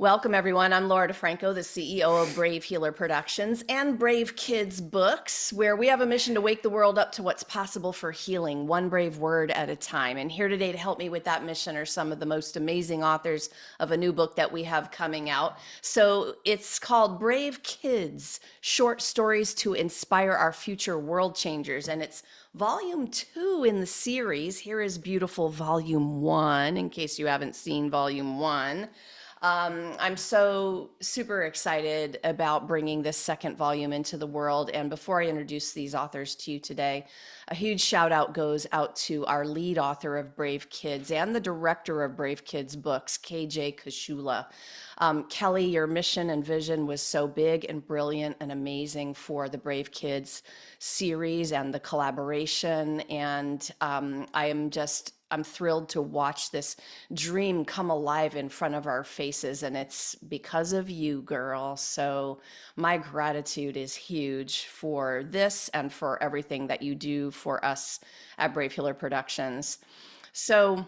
Welcome, everyone. I'm Laura DeFranco, the CEO of Brave Healer Productions and Brave Kids Books, where we have a mission to wake the world up to what's possible for healing, one brave word at a time. And here today to help me with that mission are some of the most amazing authors of a new book that we have coming out. So it's called Brave Kids, Short Stories to Inspire Our Future World Changers. And it's volume 2 in the series. Here is beautiful volume 1, in case you haven't seen volume 1. I'm so super excited about bringing this second volume into the world. And before I introduce these authors to you today, a huge shout out goes out to our lead author of Brave Kids and the director of Brave Kids books, KJ Kashula. Kelly, your mission and vision was so big and brilliant and amazing for the Brave Kids series and the collaboration. And I'm thrilled to watch this dream come alive in front of our faces. And it's because of you, girl. So my gratitude is huge for this and for everything that you do for us at Brave Healer Productions. So,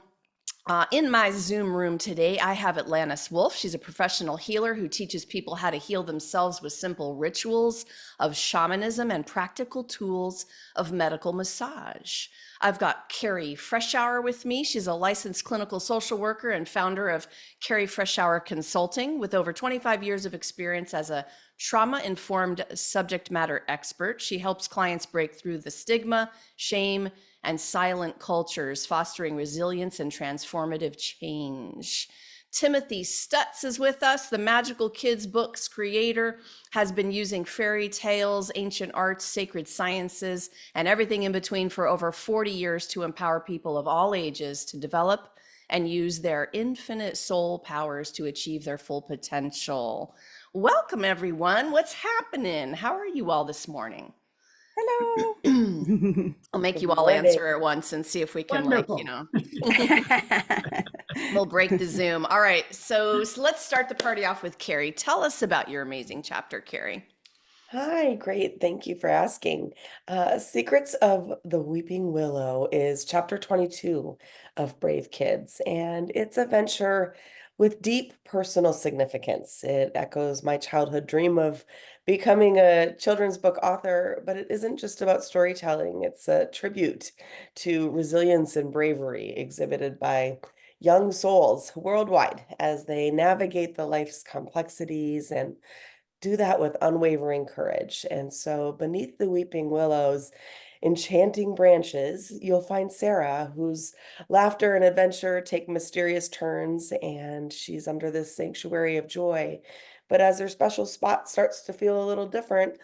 in my Zoom room today, I have Atlantis Wolf. She's a professional healer who teaches people how to heal themselves with simple rituals of shamanism and practical tools of medical massage. I've got Carrie Freshour with me. She's a licensed clinical social worker and founder of Carrie Freshour Consulting with over 25 years of experience as a trauma-informed subject matter expert. She helps clients break through the stigma, shame, and silent cultures, fostering resilience and transformative change. Timothy Stutz is with us, the Magical Kids Books creator, has been using fairy tales, ancient arts, sacred sciences, and everything in between for over 40 years to empower people of all ages to develop and use their infinite soul powers to achieve their full potential. Welcome, everyone. What's happening? How are you all this morning? Hello. I'll make Good you all morning. answer at once and see if we can, Wonderful. we'll break the Zoom. All right, so let's start the party off with Carrie. Tell us about your amazing chapter, Carrie. Hi, great. Thank you for asking. Secrets of the Weeping Willow is chapter 22 of Brave Kids, and it's a venture with deep personal significance. It echoes my childhood dream of becoming a children's book author, but it isn't just about storytelling. It's a tribute to resilience and bravery exhibited by young souls worldwide as they navigate the life's complexities and do that with unwavering courage. And so, beneath the weeping willows, enchanting branches, you'll find Sarah, whose laughter and adventure take mysterious turns, and she's under this sanctuary of joy. But as her special spot starts to feel a little different,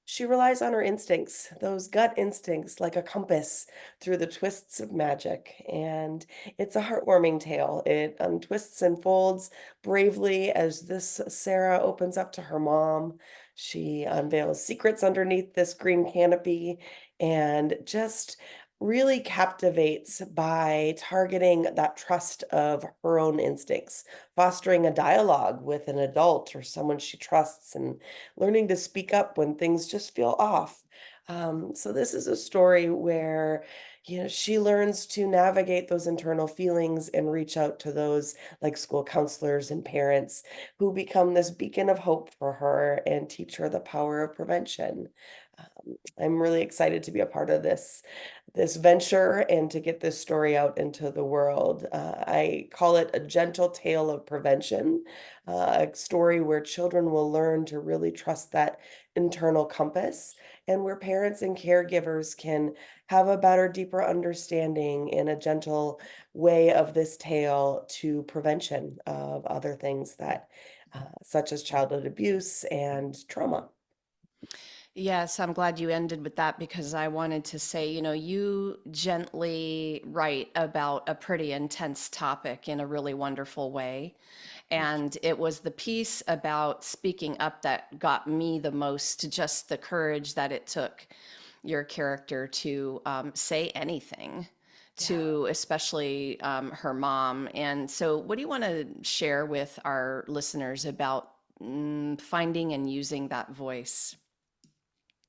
she relies on her instincts, those gut instincts, like a compass through the twists of magic. And it's a heartwarming tale. It untwists and folds bravely as this Sarah opens up to her mom. She unveils secrets underneath this green canopy and just really captivates by targeting that trust of her own instincts, fostering a dialogue with an adult or someone she trusts, and learning to speak up when things just feel off. So this is a story where, she learns to navigate those internal feelings and reach out to those like school counselors and parents who become this beacon of hope for her and teach her the power of prevention. I'm really excited to be a part of this venture and to get this story out into the world. I call it a gentle tale of prevention, a story where children will learn to really trust that internal compass, and where parents and caregivers can have a better, deeper understanding in a gentle way of this tale to prevention of other things that, such as childhood abuse and trauma. Yes, I'm glad you ended with that because I wanted to say, you gently write about a pretty intense topic in a really wonderful way. And it was the piece about speaking up that got me the most, just the courage that it took your character to say anything Yeah. to especially her mom. And so, what do you want to share with our listeners about finding and using that voice?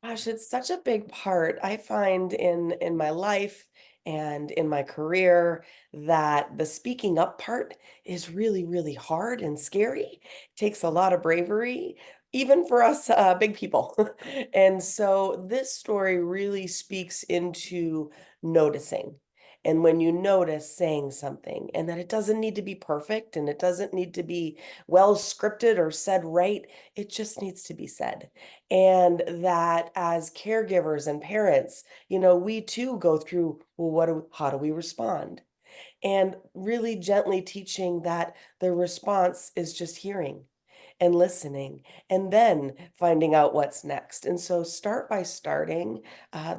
Gosh, it's such a big part I find in my life and in my career that the speaking up part is really, really hard and scary. Takes a lot of bravery, even for us big people. And so this story really speaks into noticing. And when you notice saying something, and that it doesn't need to be perfect and it doesn't need to be well scripted or said right, it just needs to be said. And that as caregivers and parents, we too go through, well, how do we respond? And really gently teaching that the response is just hearing and listening and then finding out what's next. And so start by starting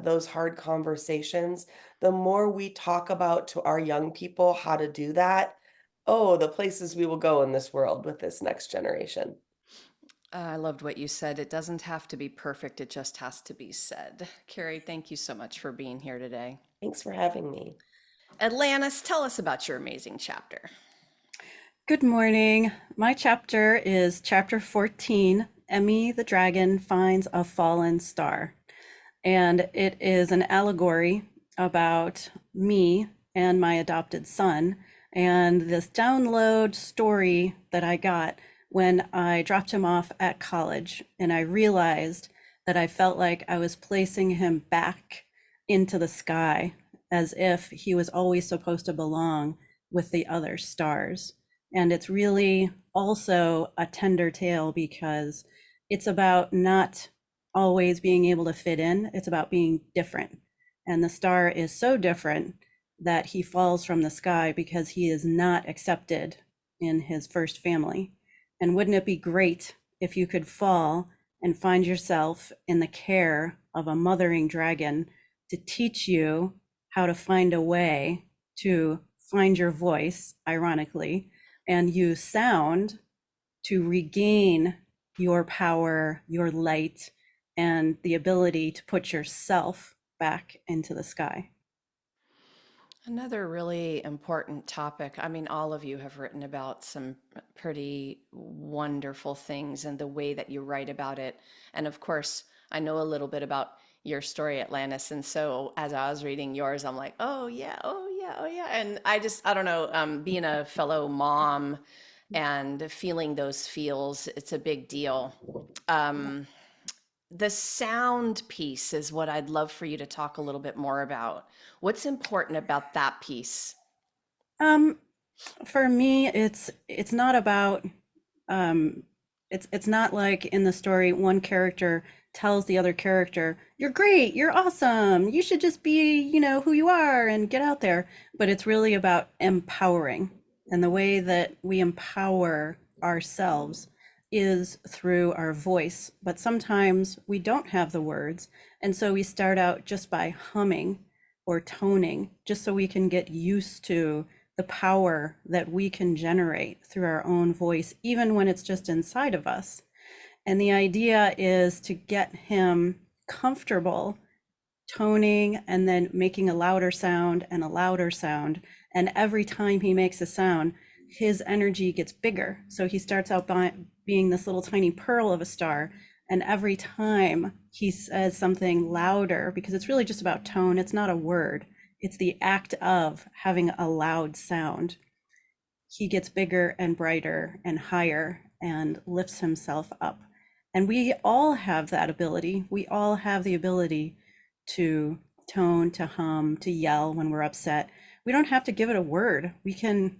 those hard conversations. The more we talk about to our young people how to do that, oh, the places we will go in this world with this next generation. I loved what you said. It doesn't have to be perfect, it just has to be said. Carrie, thank you so much for being here today. Thanks for having me. Atlantis, tell us about your amazing chapter. Good morning. My chapter is chapter 14. Emmy the dragon finds a fallen star. And it is an allegory about me and my adopted son and this download story that I got when I dropped him off at college. And I realized that I felt like I was placing him back into the sky as if he was always supposed to belong with the other stars. And it's really also a tender tale because it's about not always being able to fit in. It's about being different. And the star is so different that he falls from the sky because he is not accepted in his first family. And wouldn't it be great if you could fall and find yourself in the care of a mothering dragon to teach you how to find a way to find your voice, ironically, and use sound to regain your power, your light, and the ability to put yourself back into the sky. Another really important topic. I mean, all of you have written about some pretty wonderful things and the way that you write about it. And of course, I know a little bit about your story, Atlantis. And so as I was reading yours, I'm like, oh, yeah, oh, yeah, oh, yeah. And I don't know, being a fellow mom and feeling those feels, it's a big deal. Um, the sound piece is what I'd love for you to talk a little bit more about. What's important about that piece? Um, for me, it's not about um it's not like in the story one character tells the other character, "You're great, you're awesome, you should just be, who you are and get out there." But it's really about empowering. And the way that we empower ourselves is through our voice. But sometimes we don't have the words. And so we start out just by humming or toning, just so we can get used to the power that we can generate through our own voice, even when it's just inside of us. And the idea is to get him comfortable toning and then making a louder sound and a louder sound. And every time he makes a sound, his energy gets bigger. So he starts out by being this little tiny pearl of a star. And every time he says something louder, because it's really just about tone, it's not a word, it's the act of having a loud sound. He gets bigger and brighter and higher and lifts himself up. And we all have that ability. We all have the ability to tone, to hum, to yell when we're upset. We don't have to give it a word. We can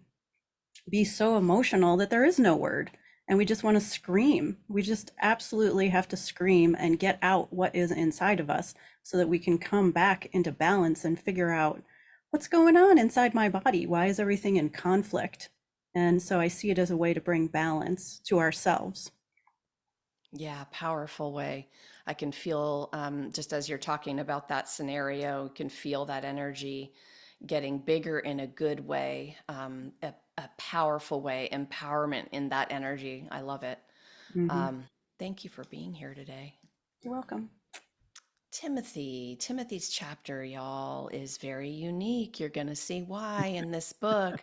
be so emotional that there is no word and we just want to scream. We just absolutely have to scream and get out what is inside of us so that we can come back into balance and figure out what's going on inside my body. Why is everything in conflict? And so I see it as a way to bring balance to ourselves. Yeah, powerful way. I can feel, just as you're talking about that scenario, can feel that energy getting bigger in a good way, a powerful way, empowerment in that energy. I love it. Mhm. Um, Thank you for being here today. You're welcome. Timothy's chapter, y'all, is very unique. You're going to see why in this book.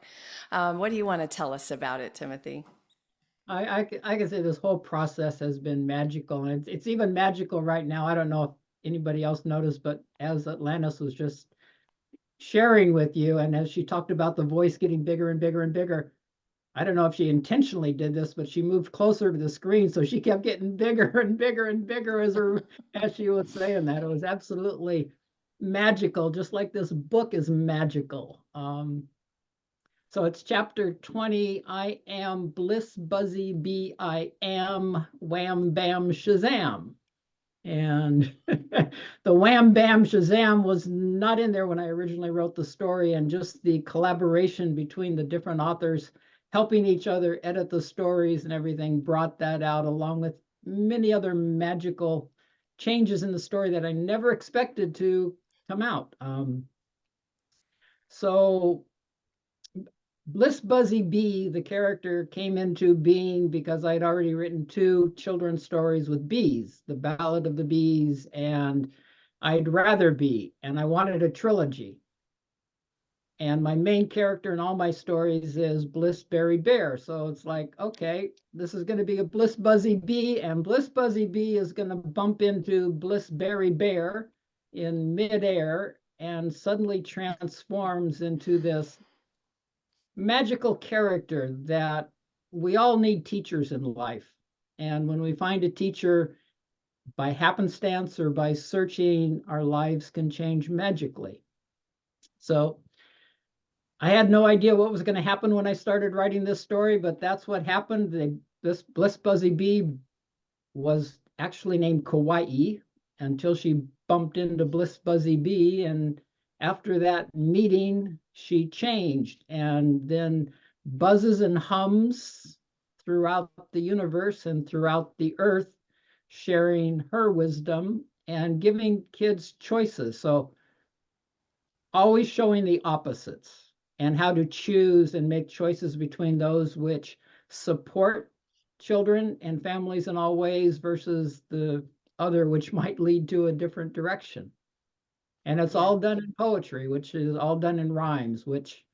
What do you want to tell us about it, Timothy? I can say this whole process has been magical, and it's even magical right now. I don't know if anybody else noticed, but as Atlantis was just sharing with you. And as she talked about the voice getting bigger and bigger and bigger, I don't know if she intentionally did this, but she moved closer to the screen, so she kept getting bigger and bigger and bigger as she was saying that. It was absolutely magical, just like this book is magical. So it's chapter 20. I am Bliss Buzzy Bee. I am Wham Bam Shazam. And the Wham Bam Shazam was not in there when I originally wrote the story, and just the collaboration between the different authors helping each other edit the stories and everything brought that out, along with many other magical changes in the story that I never expected to come out. So Bliss Buzzy Bee, the character, came into being because I'd already written two children's stories with bees, The Ballad of the Bees and I'd Rather Be, and I wanted a trilogy. And my main character in all my stories is Blissberry Bear. So it's like, okay, this is going to be a Bliss Buzzy Bee, and Bliss Buzzy Bee is going to bump into Blissberry Bear in midair and suddenly transforms into this magical character that we all need teachers in life. And when we find a teacher by happenstance or by searching, our lives can change magically. So I had no idea what was going to happen when I started writing this story, but that's what happened. This Bliss Buzzy Bee was actually named Kauai until she bumped into Bliss Buzzy Bee. And after that meeting, she changed and then buzzes and hums throughout the universe and throughout the earth, sharing her wisdom and giving kids choices. So always showing the opposites and how to choose and make choices between those which support children and families in all ways versus the other, which might lead to a different direction. And it's Yeah. all done in poetry, which is all done in rhymes, which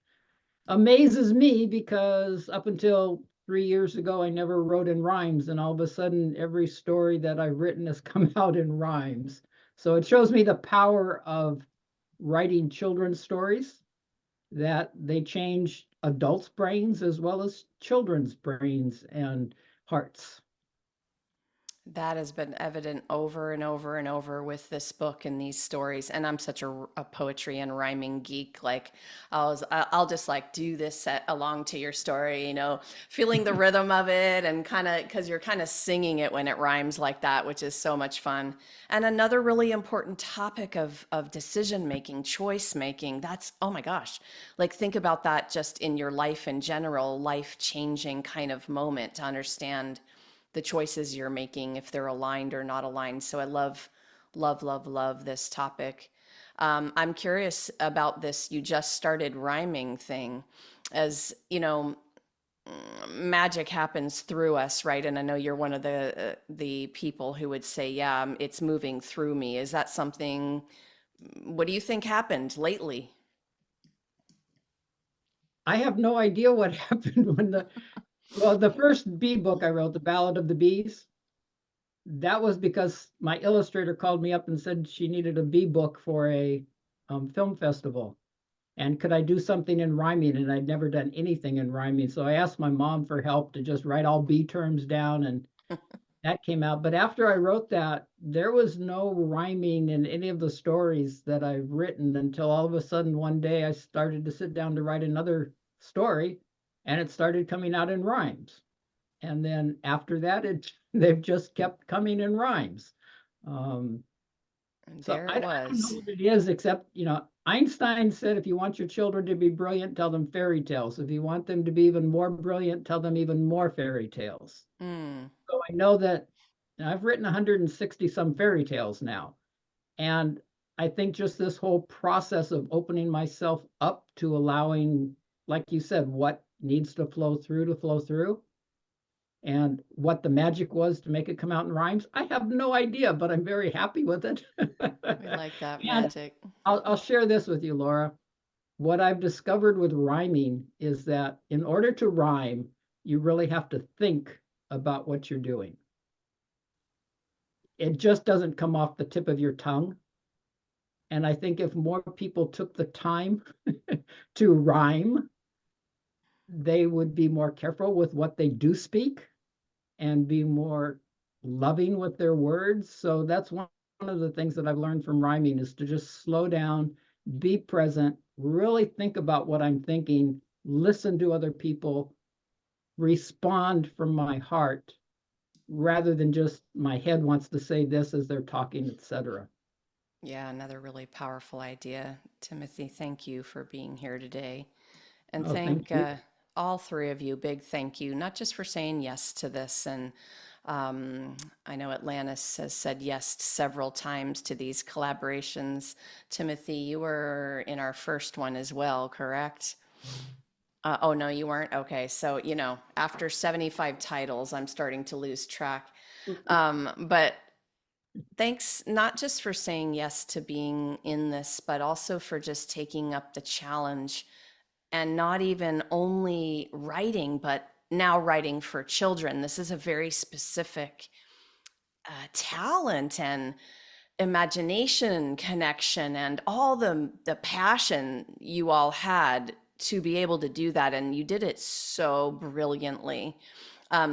amazes me because up until 3 years ago, I never wrote in rhymes. And all of a sudden, every story that I've written has come out in rhymes. So it shows me the power of writing children's stories, that they change adults' brains as well as children's brains and hearts. That has been evident over and over and over with this book and these stories. And I'm such a poetry and rhyming geek. Like I'll just like do this set along to your story, feeling the rhythm of it and kind of because you're kind of singing it when it rhymes like that, which is so much fun. And another really important topic of decision making, choice making. That's, oh my gosh, like think about that just in your life in general, life changing kind of moment to understand the choices you're making, if they're aligned or not aligned. So I love, love, love, love this topic. I'm curious about this. You just started rhyming thing. As you know, magic happens through us, right? And I know you're one of the people who would say, "Yeah, it's moving through me." Is that something? What do you think happened lately? I have no idea what happened when the first bee book I wrote, The Ballad of the Bees, that was because my illustrator called me up and said she needed a bee book for a film festival. And could I do something in rhyming? And I'd never done anything in rhyming. So I asked my mom for help to just write all bee terms down, and that came out. But after I wrote that, there was no rhyming in any of the stories that I've written until all of a sudden one day I started to sit down to write another story, and it started coming out in rhymes. And then after that, they've just kept coming in rhymes. Um, And so there it I don't know was. what it is, except, Einstein said, if you want your children to be brilliant, tell them fairy tales. If you want them to be even more brilliant, tell them even more fairy tales. Mm, So I know that I've written 160 some fairy tales now. And I think just this whole process of opening myself up to allowing, like you said, what needs to flow through, and what the magic was to make it come out in rhymes, I have no idea, but I'm very happy with it. we like that And magic. I'll share this with you, Laura. What I've discovered with rhyming is that in order to rhyme, you really have to think about what you're doing. It just doesn't come off the tip of your tongue. And I think if more people took the time to rhyme, they would be more careful with what they do speak and be more loving with their words. So that's one of the things that I've learned from rhyming is to just slow down, be present, really think about what I'm thinking, listen to other people, respond from my heart rather than just my head wants to say this as they're talking, etc. Yeah, another really powerful idea. Timothy, thank you for being here today. And Oh, thank thank you. all three of you, big thank you, not just for saying yes to this. And I know Atlantis has said yes several times to these collaborations. Timothy, you were in our first one as well, correct? Oh, no, you weren't? Okay. So, after 75 titles, I'm starting to lose track. But thanks not just for saying yes to being in this, but also for just taking up the challenge and not even only writing, but now writing for children. This is a very specific talent and imagination connection and all the passion you all had to be able to do that, and you did it so brilliantly.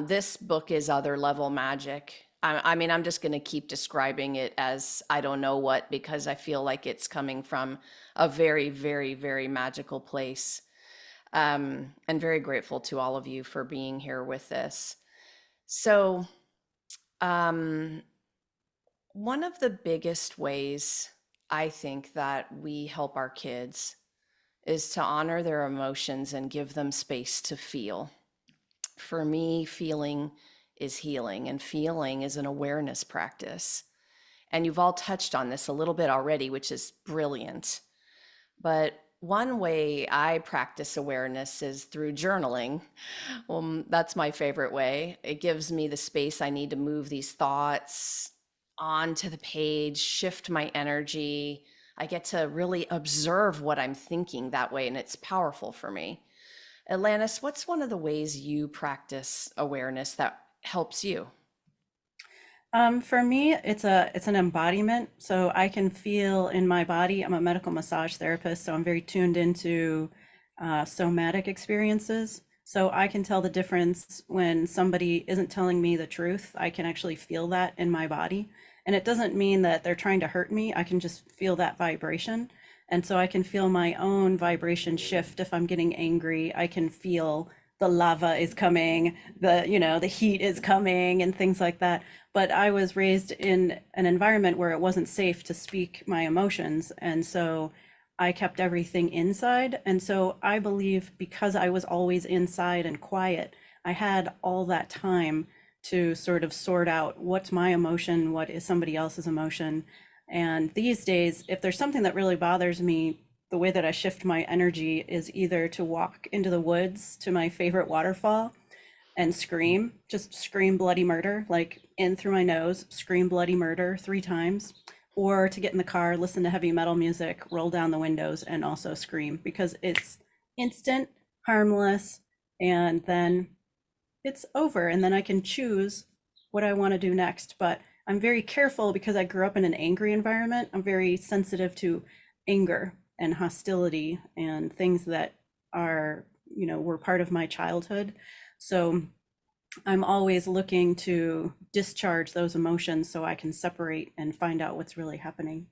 This book is other level magic. I mean, I'm just going to keep describing it as I don't know what, because I feel like it's coming from a very, very, very magical place. And very grateful to all of you for being here with this. So, um, one of the biggest ways I think that we help our kids is to honor their emotions and give them space to feel. For me, feeling is healing, and feeling is an awareness practice. And you've all touched on this a little bit already, which is brilliant. But one way I practice awareness is through journaling. That's my favorite way. It gives me the space I need to move these thoughts onto the page, shift my energy. I get to really observe what I'm thinking that way, and it's powerful for me. Atlantis, what's one of the ways you practice awareness that helps you? For me, it's an embodiment. So I can feel in my body. I'm a medical massage therapist, so I'm very tuned into somatic experiences. So I can tell the difference when somebody isn't telling me the truth. I can actually feel that in my body. And it doesn't mean that they're trying to hurt me. I can just feel that vibration. And so I can feel my own vibration shift if I'm getting angry. I can feel the lava is coming, the heat is coming and things like that. But I was raised in an environment where it wasn't safe to speak my emotions. And so I kept everything inside. And so I believe because I was always inside and quiet, I had all that time to sort of sort out what's my emotion, what is somebody else's emotion. And these days, if there's something that really bothers me, the way that I shift my energy is either to walk into the woods to my favorite waterfall and scream, just scream bloody murder, like in through my nose, scream bloody murder 3 times, or to get in the car, listen to heavy metal music, roll down the windows, and also scream because it's instant, harmless, and then it's over. And then I can choose what I want to do next. But I'm very careful because I grew up in an angry environment. I'm very sensitive to anger and hostility and things that are, were part of my childhood. So I'm always looking to discharge those emotions so I can separate and find out what's really happening.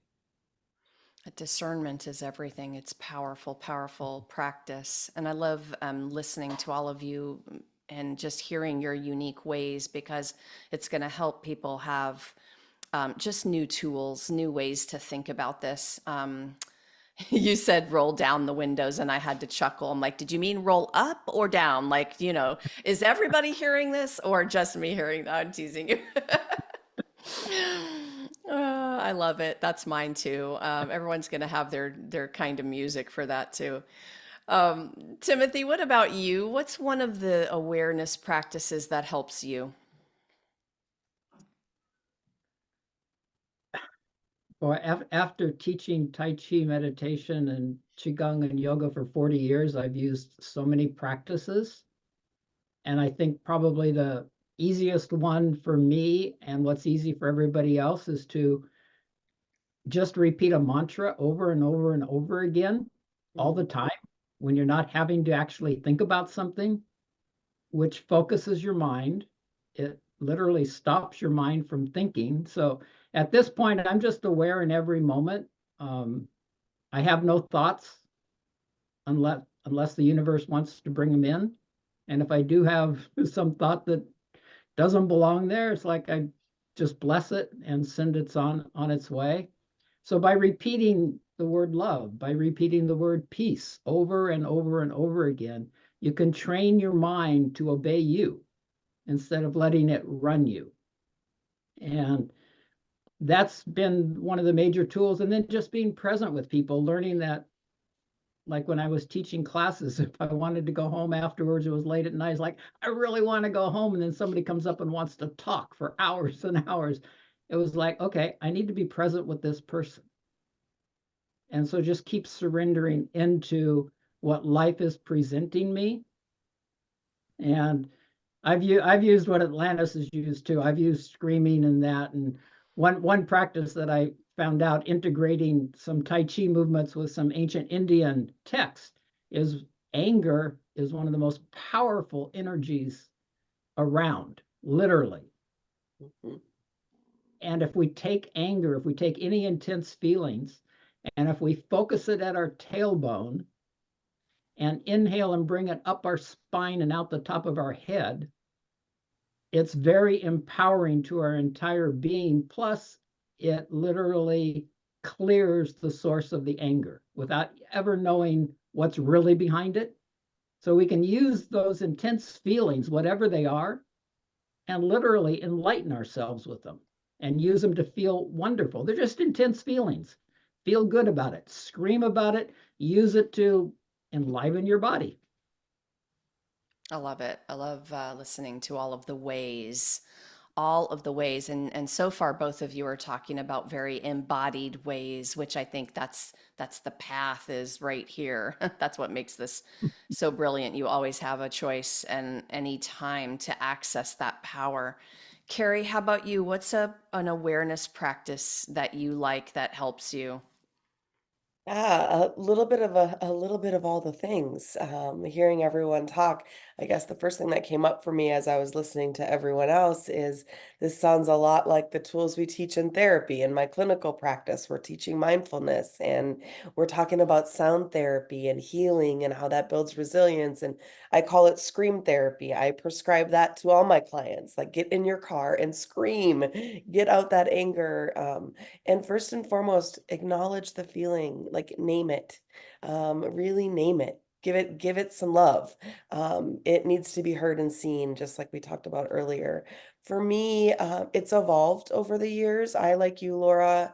Discernment is everything. It's powerful, powerful practice. And I love listening to all of you and just hearing your unique ways because it's going to help people have just new tools, new ways to think about this. You said roll down the windows, and I had to chuckle. I'm like, did you mean roll up or down? Like, is everybody hearing this or just me hearing that? I'm teasing you. I love it. That's mine too. Everyone's going to have their kind of music for that too. Timothy, what about you? What's one of the awareness practices that helps you? Well, after teaching Tai Chi meditation and Qigong and yoga for 40 years, I've used so many practices. And I think probably the easiest one for me and what's easy for everybody else is to just repeat a mantra over and over and over again all the time when you're not having to actually think about something, which focuses your mind. It literally stops your mind from thinking. So at this point, I'm just aware in every moment. I have no thoughts unless the universe wants to bring them in. And if I do have some thought that doesn't belong there, it's like I just bless it and send it on its way. So by repeating the word love, by repeating the word peace over and over and over again, you can train your mind to obey you instead of letting it run you. And that's been one of the major tools. And then just being present with people, learning that, like when I was teaching classes, if I wanted to go home afterwards, it was late at night, it's like, I really want to go home. And then somebody comes up and wants to talk for hours and hours. It was like, okay, I need to be present with this person. And so just keep surrendering into what life is presenting me. And I've used what Atlantis has used too. I've used screaming and that. And one practice that I found out, integrating some Tai Chi movements with some ancient Indian text, is anger is one of the most powerful energies around, literally. And if we take anger, if we take any intense feelings, and if we focus it at our tailbone and inhale and bring it up our spine and out the top of our head, it's very empowering to our entire being. Plus, it literally clears the source of the anger without ever knowing what's really behind it. So we can use those intense feelings, whatever they are, and literally enlighten ourselves with them and use them to feel wonderful. They're just intense feelings. Feel good about it, scream about it, use it to enliven your body. I love it. I love listening to all of the ways, and so far both of you are talking about very embodied ways, which I think that's the path is right here. That's what makes this so brilliant. You always have a choice and any time to access that power. Carrie, how about you? What's an awareness practice that you like that helps you? Yeah, a little bit of all the things. Hearing everyone talk, I guess the first thing that came up for me as I was listening to everyone else is this sounds a lot like the tools we teach in therapy. In my clinical practice, we're teaching mindfulness and we're talking about sound therapy and healing and how that builds resilience. And I call it scream therapy. I prescribe that to all my clients, like get in your car and scream, get out that anger. And first and foremost, acknowledge the feeling, like name it. Really name it. Give it some love. It needs to be heard and seen, just like we talked about earlier. For me, it's evolved over the years. I, like you, Laura,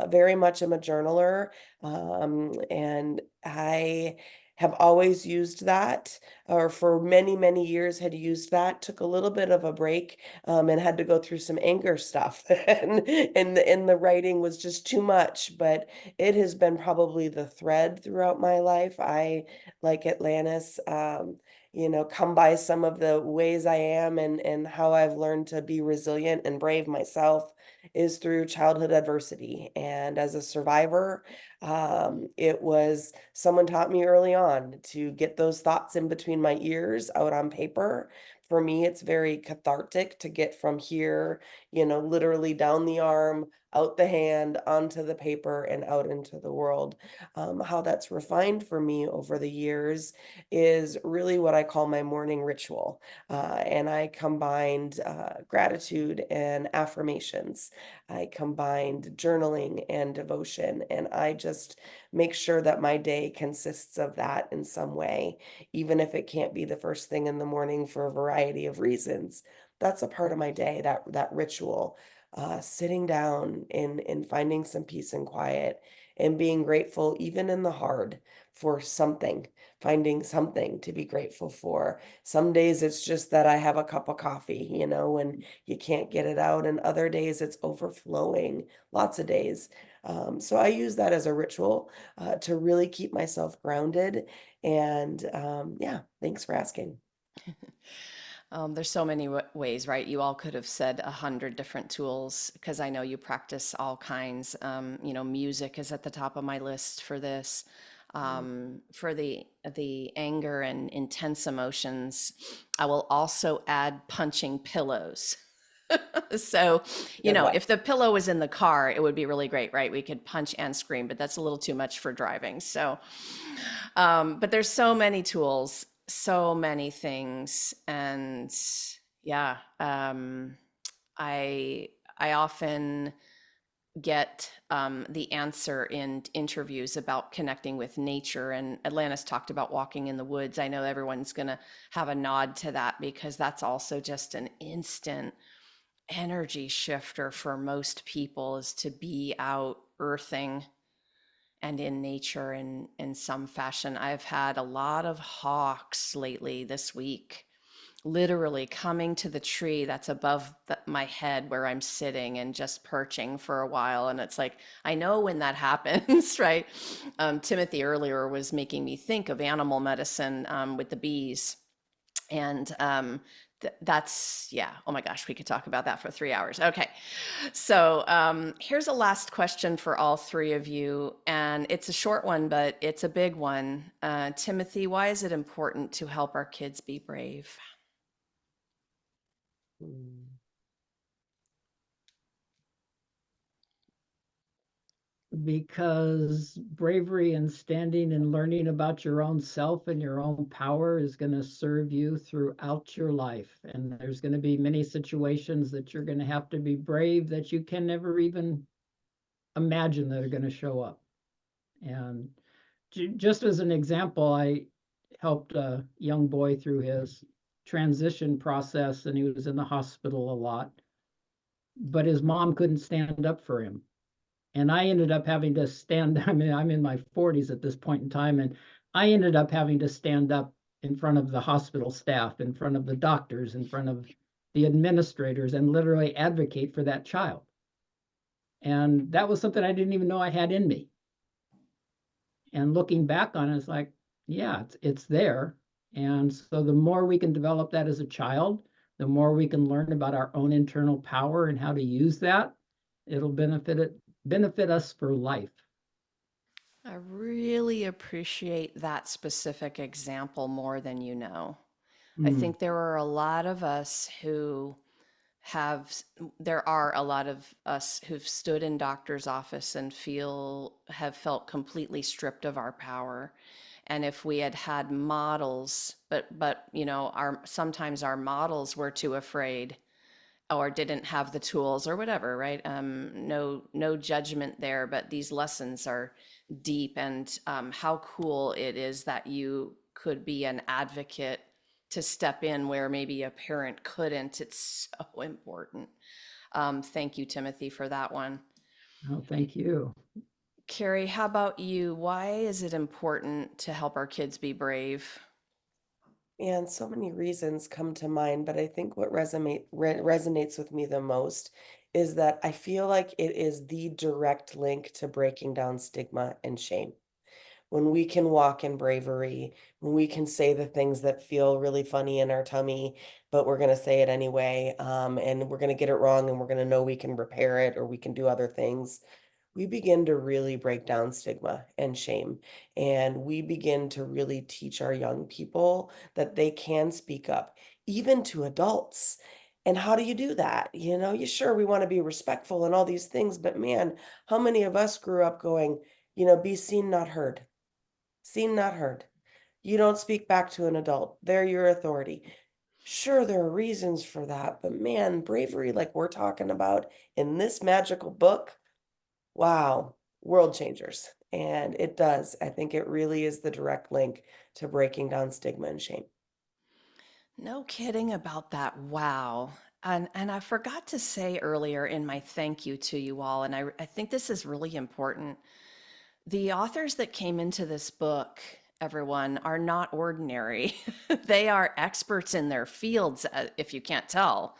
very much am a journaler. And I have always used that, or for many, many years had used that, took a little bit of a break, and had to go through some anger stuff. And the writing was just too much, but it has been probably the thread throughout my life. I, like Atlantis, come by some of the ways I am and how I've learned to be resilient and brave myself is through childhood adversity. And as a survivor, it was someone taught me early on to get those thoughts in between my ears out on paper. For me, it's very cathartic to get from here, literally down the arm, out the hand, onto the paper, and out into the world. How that's refined for me over the years is really what I call my morning ritual. And I combined gratitude and affirmations. I combined journaling and devotion. And I just make sure that my day consists of that in some way, even if it can't be the first thing in the morning for a variety of reasons. That's a part of my day, that ritual. Sitting down and finding some peace and quiet and being grateful, even in the hard, for something, finding something to be grateful for. Some days it's just that I have a cup of coffee, and you can't get it out, and other days it's overflowing, lots of days. So I use that as a ritual to really keep myself grounded. And yeah, thanks for asking. There's so many ways, right? You all could have said 100 different tools because I know you practice all kinds. Music is at the top of my list for this. Mm, For the anger and intense emotions, I will also add punching pillows. So, good one. if the pillow was in the car, it would be really great, right? We could punch and scream, but that's a little too much for driving. So, but there's so many tools, so many things, and yeah, I I often get the answer in interviews about connecting with nature. And Atlantis talked about walking in the woods. I know everyone's going to have a nod to that because that's also just an instant energy shifter for most people is to be out earthing and in nature in some fashion. I've had a lot of hawks lately this week, literally coming to the tree that's above my head where I'm sitting and just perching for a while. And it's like, I know when that happens, right? Timothy earlier was making me think of animal medicine with the bees. And that's, yeah, oh my gosh, we could talk about that for 3 hours. Okay. So here's a last question for all three of you. And it's a short one, but it's a big one. Timothy, why is it important to help our kids be brave? Mm. Because bravery and standing and learning about your own self and your own power is going to serve you throughout your life. And there's going to be many situations that you're going to have to be brave that you can never even imagine that are going to show up. And just as an example, I helped a young boy through his transition process, and he was in the hospital a lot, but his mom couldn't stand up for him. And I ended up having to stand, I mean, I'm in my 40s at this point in time, and I ended up having to stand up in front of the hospital staff, in front of the doctors, in front of the administrators, and literally advocate for that child. And that was something I didn't even know I had in me. And looking back on it, it's like, yeah, it's there. And so the more we can develop that as a child, the more we can learn about our own internal power and how to use that, it'll benefit us for life. I really appreciate that specific example more than you know. I Mm. think there are a lot of us who have, there are a lot of us who've stood in doctor's office and have felt completely stripped of our power. And if we had had models, but sometimes our models were too afraid or didn't have the tools or whatever, right? No judgment there, but these lessons are deep, and how cool it is that you could be an advocate to step in where maybe a parent couldn't. It's so important. Thank you, Timothy, for that one. Oh, thank you. Carrie, how about you? Why is it important to help our kids be brave? And so many reasons come to mind, but I think what resonates with me the most is that I feel like it is the direct link to breaking down stigma and shame. When we can walk in bravery, when we can say the things that feel really funny in our tummy, but we're going to say it anyway, and we're going to get it wrong, and we're going to know we can repair it or we can do other things, we begin to really break down stigma and shame. And we begin to really teach our young people that they can speak up, even to adults. And how do you do that? You sure we want to be respectful and all these things, but man, how many of us grew up going, be seen, not heard? Seen, not heard. You don't speak back to an adult. They're your authority. Sure, there are reasons for that, but man, bravery like we're talking about in this magical book, wow, world changers. And it does. I think it really is the direct link to breaking down stigma and shame. No kidding about that. Wow. And I forgot to say earlier in my thank you to you all, and I think this is really important. The authors that came into this book, everyone, are not ordinary. They are experts in their fields, if you can't tell,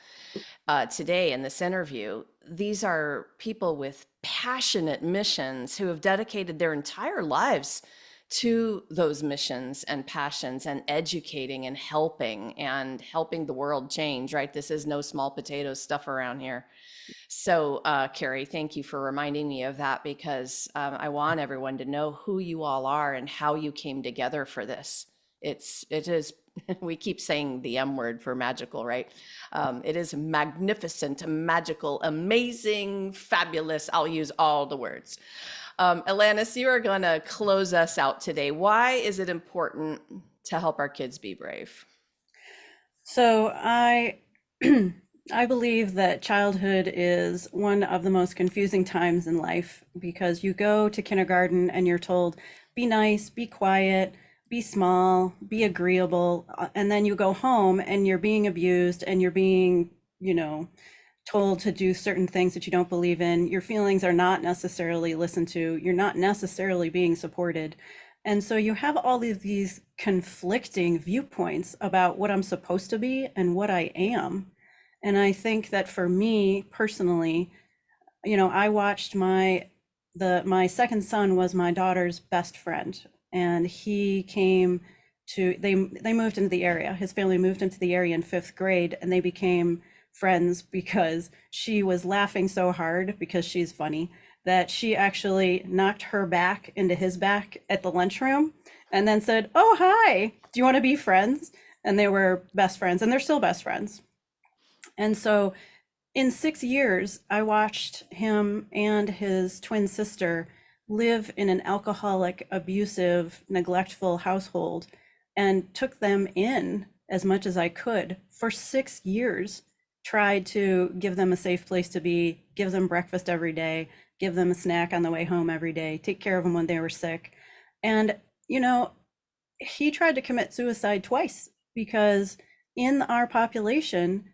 today in this interview. These are people with passionate missions who have dedicated their entire lives to those missions and passions and educating and helping the world change, right? This is no small potato stuff around here. So, Carrie, thank you for reminding me of that because I want everyone to know who you all are and how you came together for this. It is, we keep saying the M word for magical, right? It is magnificent, magical, amazing, fabulous. I'll use all the words. Alanis, you are going to close us out today. Why is it important to help our kids be brave? So I believe that childhood is one of the most confusing times in life because you go to kindergarten and you're told, be nice, be quiet, be small, be agreeable, and then you go home and you're being abused and you're being, told to do certain things that you don't believe in. Your feelings are not necessarily listened to. You're not necessarily being supported. And so you have all of these conflicting viewpoints about what I'm supposed to be and what I am. And I think that for me personally, I watched my second son was my daughter's best friend, and he came to they moved into the area. His family moved into the area in 5th grade, and they became friends because she was laughing so hard because she's funny that she actually knocked her back into his back at the lunchroom and then said, "Oh, hi. Do you want to be friends?" And they were best friends, and they're still best friends. And so in 6 years, I watched him and his twin sister live in an alcoholic, abusive, neglectful household and took them in as much as I could for 6 years. Tried to give them a safe place to be, give them breakfast every day, give them a snack on the way home every day, take care of them when they were sick. And, he tried to commit suicide twice because in our population,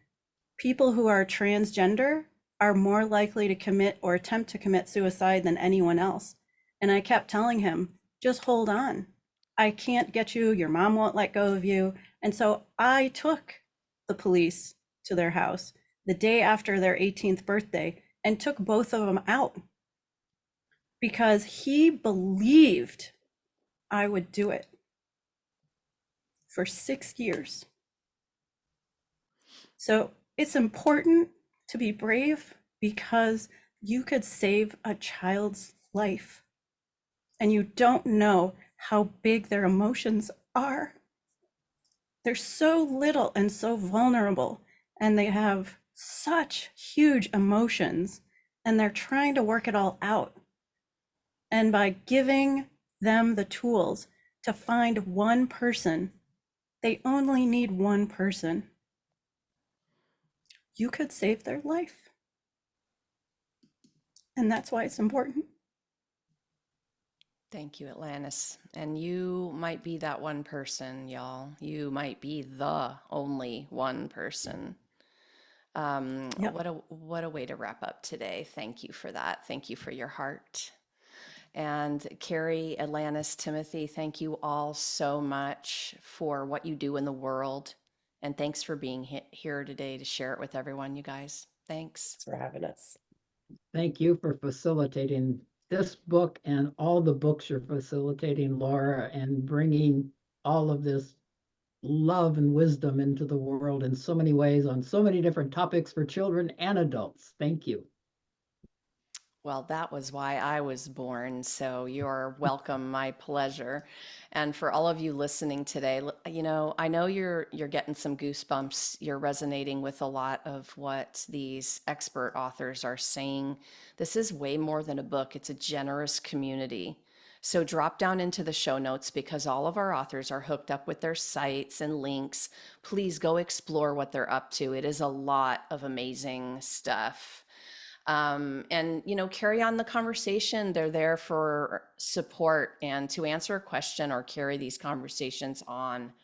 people who are transgender are more likely to commit or attempt to commit suicide than anyone else. And I kept telling him, just hold on. I can't get you. Your mom won't let go of you. And so I took the police to their house the day after their 18th birthday and took both of them out because he believed I would do it for 6 years. So it's important to be brave because you could save a child's life and you don't know how big their emotions are. They're so little and so vulnerable, and they have such huge emotions, and they're trying to work it all out. And by giving them the tools to find one person, they only need one person, you could save their life. And that's why it's important. Thank you, Atlantis. And you might be that one person, y'all. You might be the only one person. Yep. What a way to wrap up today. Thank you for that. Thank you for your heart. And Carrie, Atlantis, Timothy, thank you all so much for what you do in the world. And thanks for being here today to share it with everyone, you guys. Thanks. Thanks for having us. Thank you for facilitating this book and all the books you're facilitating, Laura, and bringing all of this love and wisdom into the world in so many ways on so many different topics for children and adults. Thank you. Well, that was why I was born. So you're welcome. My pleasure. And for all of you listening today, I know you're getting some goosebumps. You're resonating with a lot of what these expert authors are saying. This is way more than a book. It's a generous community. So drop down into the show notes because all of our authors are hooked up with their sites and links. Please go explore what they're up to. It is a lot of amazing stuff. And carry on the conversation. They're there for support and to answer a question or carry these conversations on.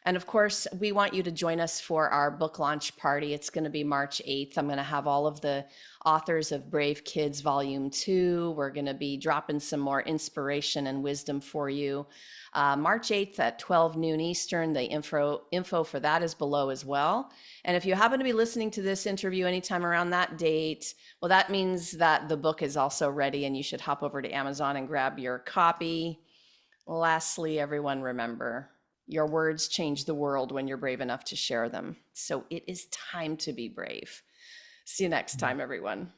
And of course, we want you to join us for our book launch party. It's going to be March 8th. I'm going to have all of the authors of Brave Kids Volume 2. We're going to be dropping some more inspiration and wisdom for you. March 8th at 12 noon Eastern. The info for that is below as well. And if you happen to be listening to this interview anytime around that date, well, that means that the book is also ready and you should hop over to Amazon and grab your copy. Lastly, everyone, remember your words change the world when you're brave enough to share them. So it is time to be brave. See you next time, everyone.